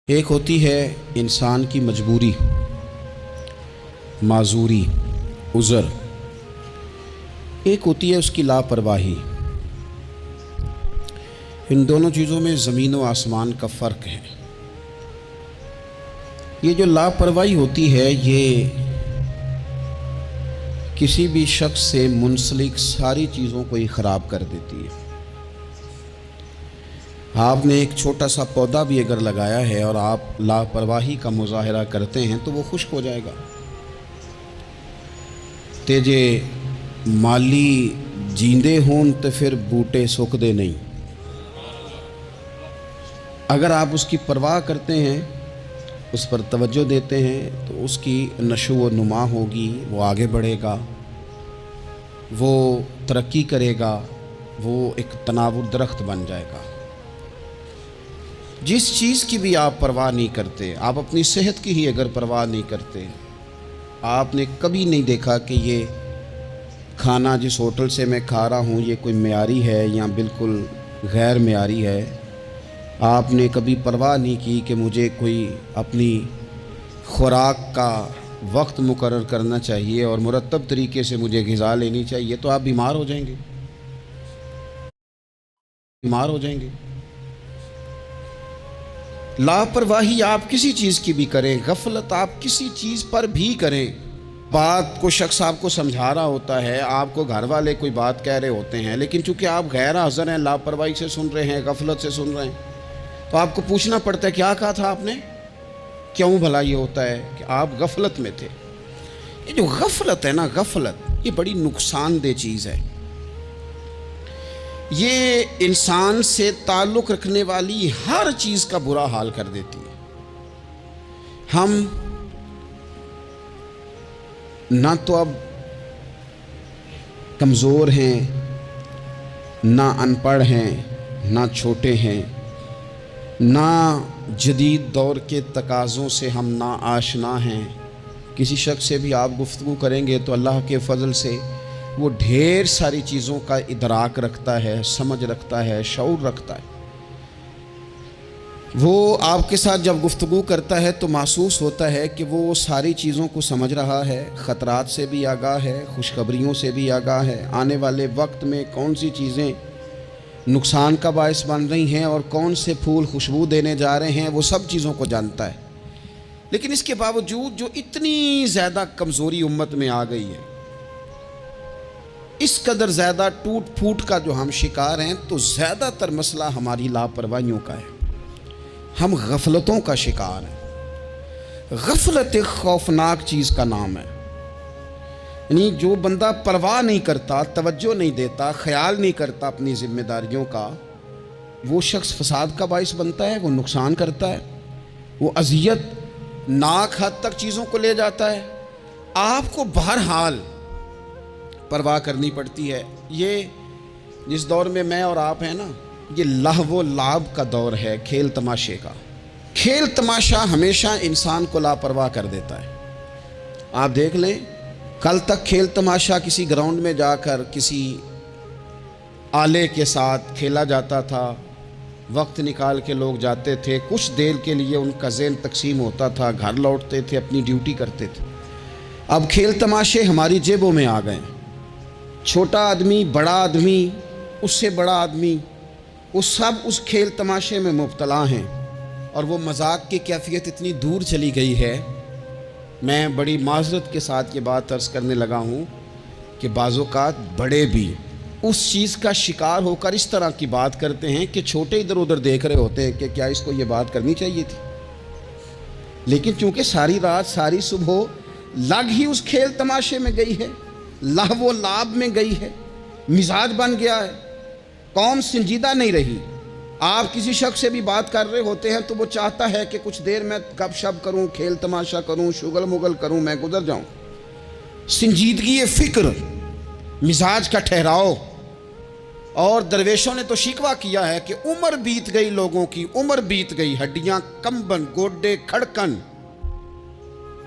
ایک ہوتی ہے انسان کی مجبوری، معذوری، عذر، ایک ہوتی ہے اس کی لاپرواہی۔ ان دونوں چیزوں میں زمین و آسمان کا فرق ہے۔ یہ جو لاپرواہی ہوتی ہے یہ کسی بھی شخص سے منسلک ساری چیزوں کو ہی خراب کر دیتی ہے۔ آپ نے ایک چھوٹا سا پودا بھی اگر لگایا ہے اور آپ لاپرواہی کا مظاہرہ کرتے ہیں تو وہ خشک ہو جائے گا۔ تے جے مالی جیندے ہون تو پھر بوٹے سک دے نہیں۔ اگر آپ اس کی پرواہ کرتے ہیں، اس پر توجہ دیتے ہیں تو اس کی نشو و نما ہوگی، وہ آگے بڑھے گا، وہ ترقی کرے گا، وہ ایک تناور درخت بن جائے گا۔ جس چیز کی بھی آپ پرواہ نہیں کرتے، آپ اپنی صحت کی ہی اگر پرواہ نہیں کرتے، آپ نے کبھی نہیں دیکھا کہ یہ کھانا جس ہوٹل سے میں کھا رہا ہوں یہ کوئی معیاری ہے یا بالکل غیر معیاری ہے، آپ نے کبھی پرواہ نہیں کی کہ مجھے کوئی اپنی خوراک کا وقت مقرر کرنا چاہیے اور مرتب طریقے سے مجھے غذا لینی چاہیے، تو آپ بیمار ہو جائیں گے، بیمار ہو جائیں گے۔ لاپرواہی آپ کسی چیز کی بھی کریں، غفلت آپ کسی چیز پر بھی کریں، بات کو شخص آپ کو سمجھا رہا ہوتا ہے، آپ کو گھر والے کوئی بات کہہ رہے ہوتے ہیں، لیکن چونکہ آپ غیر حاضر ہیں، لاپرواہی سے سن رہے ہیں، غفلت سے سن رہے ہیں، تو آپ کو پوچھنا پڑتا ہے کیا کہا تھا آپ نے؟ کیوں بھلا یہ ہوتا ہے کہ آپ غفلت میں تھے؟ یہ جو غفلت ہے نا، غفلت یہ بڑی نقصان دہ چیز ہے۔ یہ انسان سے تعلق رکھنے والی ہر چیز کا برا حال کر دیتی ہے۔ ہم نہ تو اب کمزور ہیں، نہ ان پڑھ ہیں، نہ چھوٹے ہیں، نہ جدید دور کے تقاضوں سے ہم نا آشنا ہیں۔ کسی شخص سے بھی آپ گفتگو کریں گے تو اللہ کے فضل سے وہ ڈھیر ساری چیزوں کا ادراک رکھتا ہے، سمجھ رکھتا ہے، شعور رکھتا ہے۔ وہ آپ کے ساتھ جب گفتگو کرتا ہے تو محسوس ہوتا ہے کہ وہ ساری چیزوں کو سمجھ رہا ہے، خطرات سے بھی آگاہ ہے، خوشخبریوں سے بھی آگاہ ہے، آنے والے وقت میں کون سی چیزیں نقصان کا باعث بن رہی ہیں اور کون سے پھول خوشبو دینے جا رہے ہیں، وہ سب چیزوں کو جانتا ہے۔ لیکن اس کے باوجود جو اتنی زیادہ کمزوری امت میں آ گئی ہے، اس قدر زیادہ ٹوٹ پھوٹ کا جو ہم شکار ہیں، تو زیادہ تر مسئلہ ہماری لاپرواہیوں کا ہے، ہم غفلتوں کا شکار ہیں۔ غفلت ایک خوفناک چیز کا نام ہے، یعنی جو بندہ پرواہ نہیں کرتا، توجہ نہیں دیتا، خیال نہیں کرتا اپنی ذمہ داریوں کا، وہ شخص فساد کا باعث بنتا ہے، وہ نقصان کرتا ہے، وہ اذیت ناک حد تک چیزوں کو لے جاتا ہے۔ آپ کو بہرحال پرواہ کرنی پڑتی ہے۔ یہ جس دور میں میں اور آپ ہیں نا، یہ لہو و لعب کا دور ہے، کھیل تماشے کا۔ کھیل تماشا ہمیشہ انسان کو لاپرواہ کر دیتا ہے۔ آپ دیکھ لیں، کل تک کھیل تماشا کسی گراؤنڈ میں جا کر کسی آلے کے ساتھ کھیلا جاتا تھا، وقت نکال کے لوگ جاتے تھے، کچھ دیر کے لیے ان کا ذہن تقسیم ہوتا تھا، گھر لوٹتے تھے، اپنی ڈیوٹی کرتے تھے۔ اب کھیل تماشے ہماری جیبوں میں آ گئے، چھوٹا آدمی، بڑا آدمی، اس سے بڑا آدمی، وہ سب اس کھیل تماشے میں مبتلا ہیں، اور وہ مذاق کی کیفیت اتنی دور چلی گئی ہے، میں بڑی معذرت کے ساتھ یہ بات عرض کرنے لگا ہوں کہ بعض اوقات بڑے بھی اس چیز کا شکار ہو کر اس طرح کی بات کرتے ہیں کہ چھوٹے ادھر ادھر دیکھ رہے ہوتے ہیں کہ کیا اس کو یہ بات کرنی چاہیے تھی، لیکن چونکہ ساری رات ساری صبح لگ ہی اس کھیل تماشے میں گئی ہے، لہو و لعب میں گئی ہے، مزاج بن گیا ہے، قوم سنجیدہ نہیں رہی۔ آپ کسی شخص سے بھی بات کر رہے ہوتے ہیں تو وہ چاہتا ہے کہ کچھ دیر میں گپ شپ کروں، کھیل تماشا کروں، شغل مغل کروں، میں گزر جاؤں۔ سنجیدگی فکر، مزاج کا ٹھہراؤ۔ اور درویشوں نے تو شکوہ کیا ہے کہ عمر بیت گئی، لوگوں کی عمر بیت گئی، ہڈیاں کمبن، گوڈے کھڑکن،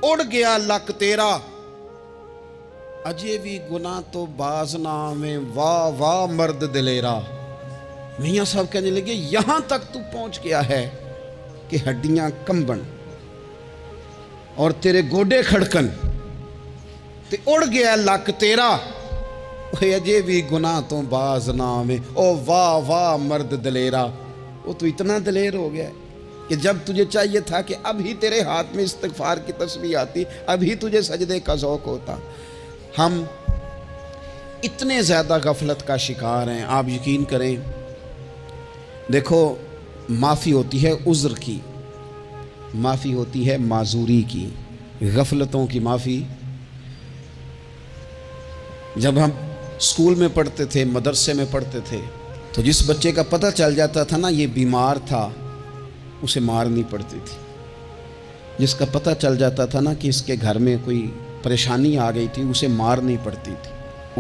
اڑ گیا لک تیرا، اجے بھی گناہ تو باز نہ میں، واہ واہ مرد دلیرا۔ میاں صاحب کہنے لگے یہاں تک تو پہنچ گیا ہے، کہ ہڈیاں کمبن اور تیرے گوڈے کھڑکن تے اڑ گیا لک تیرا، اجے بھی گناہ تو باز نہ آویں، او واہ واہ مرد دلیرا۔ وہ تو اتنا دلیر ہو گیا کہ جب تجھے چاہیے تھا کہ اب ہی تیرے ہاتھ میں استغفار کی تسبیح آتی، اب ہی تجھے سجدے کا ذوق ہوتا۔ ہم اتنے زیادہ غفلت کا شکار ہیں، آپ یقین کریں۔ دیکھو، معافی ہوتی ہے عذر کی، معافی ہوتی ہے معذوری کی، غفلتوں کی معافی۔ جب ہم اسکول میں پڑھتے تھے، مدرسے میں پڑھتے تھے، تو جس بچے کا پتہ چل جاتا تھا نا یہ بیمار تھا، اسے مارنی پڑتی تھی۔ جس کا پتہ چل جاتا تھا نا کہ اس کے گھر میں کوئی پریشانی آ گئی تھی، اسے مارنی پڑتی تھی۔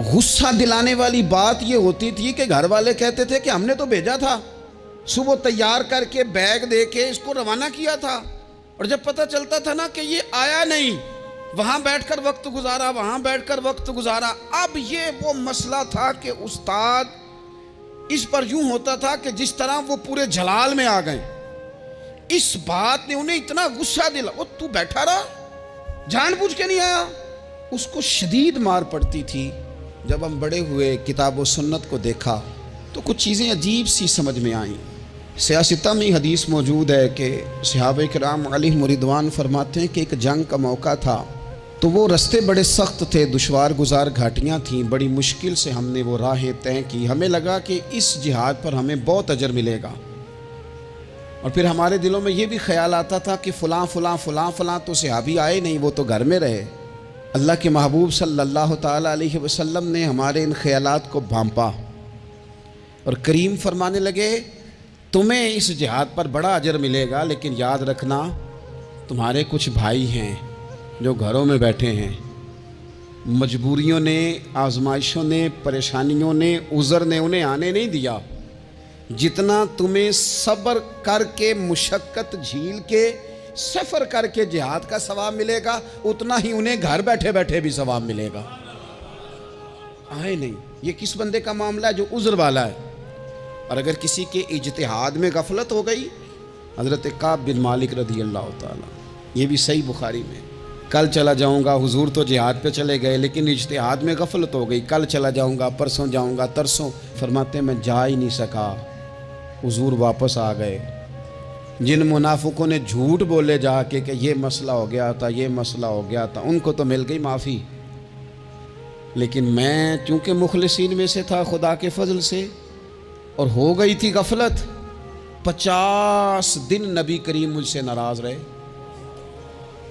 غصہ دلانے والی بات یہ ہوتی تھی کہ گھر والے کہتے تھے کہ ہم نے تو بھیجا تھا، صبح تیار کر کے بیگ دے کے اس کو روانہ کیا تھا، اور جب پتہ چلتا تھا نا کہ یہ آیا نہیں، وہاں بیٹھ کر وقت گزارا، وہاں بیٹھ کر وقت گزارا۔ اب یہ وہ مسئلہ تھا کہ استاد اس پر یوں ہوتا تھا کہ جس طرح وہ پورے جلال میں آ گئے۔ اس بات نے انہیں اتنا غصہ دلا، وہ تو بیٹھا رہا، جان بوجھ کے نہیں آیا۔ اس کو شدید مار پڑتی تھی۔ جب ہم بڑے ہوئے، کتاب و سنت کو دیکھا تو کچھ چیزیں عجیب سی سمجھ میں آئیں۔ سیاستہ میں حدیث موجود ہے کہ صحابہ کرام علیہم رضوان فرماتے ہیں کہ ایک جنگ کا موقع تھا، تو وہ رستے بڑے سخت تھے، دشوار گزار گھاٹیاں تھیں، بڑی مشکل سے ہم نے وہ راہیں طے کی۔ ہمیں لگا کہ اس جہاد پر ہمیں بہت اجر ملے گا، اور پھر ہمارے دلوں میں یہ بھی خیال آتا تھا کہ فلاں فلاں فلاں فلاں تو صحابی آئے نہیں، وہ تو گھر میں رہے۔ اللہ کے محبوب صلی اللہ تعالیٰ علیہ وسلم نے ہمارے ان خیالات کو بھانپا اور کریم فرمانے لگے، تمہیں اس جہاد پر بڑا اجر ملے گا، لیکن یاد رکھنا تمہارے کچھ بھائی ہیں جو گھروں میں بیٹھے ہیں، مجبوریوں نے، آزمائشوں نے، پریشانیوں نے، عذر نے انہیں آنے نہیں دیا۔ جتنا تمہیں صبر کر کے، مشقت جھیل کے، سفر کر کے جہاد کا ثواب ملے گا، اتنا ہی انہیں گھر بیٹھے بیٹھے بھی ثواب ملے گا۔ آئے نہیں۔ یہ کس بندے کا معاملہ ہے جو عذر والا ہے؟ اور اگر کسی کے اجتہاد میں غفلت ہو گئی، حضرت کعب بن مالک رضی اللہ تعالیٰ، یہ بھی صحیح بخاری میں، کل چلا جاؤں گا، حضور تو جہاد پہ چلے گئے لیکن اجتہاد میں غفلت ہو گئی، کل چلا جاؤں گا، پرسوں جاؤں گا، ترسوں، فرماتے ہیں میں جا ہی نہیں سکا، حضور واپس آ گئے۔ جن منافقوں نے جھوٹ بولے جا کے کہ یہ مسئلہ ہو گیا تھا، یہ مسئلہ ہو گیا تھا، ان کو تو مل گئی معافی، لیکن میں چونکہ مخلصین میں سے تھا خدا کے فضل سے، اور ہو گئی تھی غفلت، 50 دن نبی کریم مجھ سے ناراض رہے۔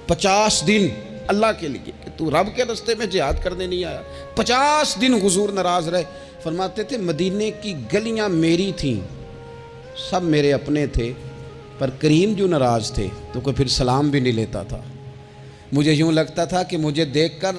50 دن اللہ کے لیے کہ تو رب کے رستے میں جہاد کرنے نہیں آیا، 50 دن حضور ناراض رہے۔ فرماتے تھے مدینے کی گلیاں میری تھیں، سب میرے اپنے تھے، پر کریم جو ناراض تھے تو کوئی پھر سلام بھی نہیں لیتا تھا۔ مجھے یوں لگتا تھا کہ مجھے دیکھ کر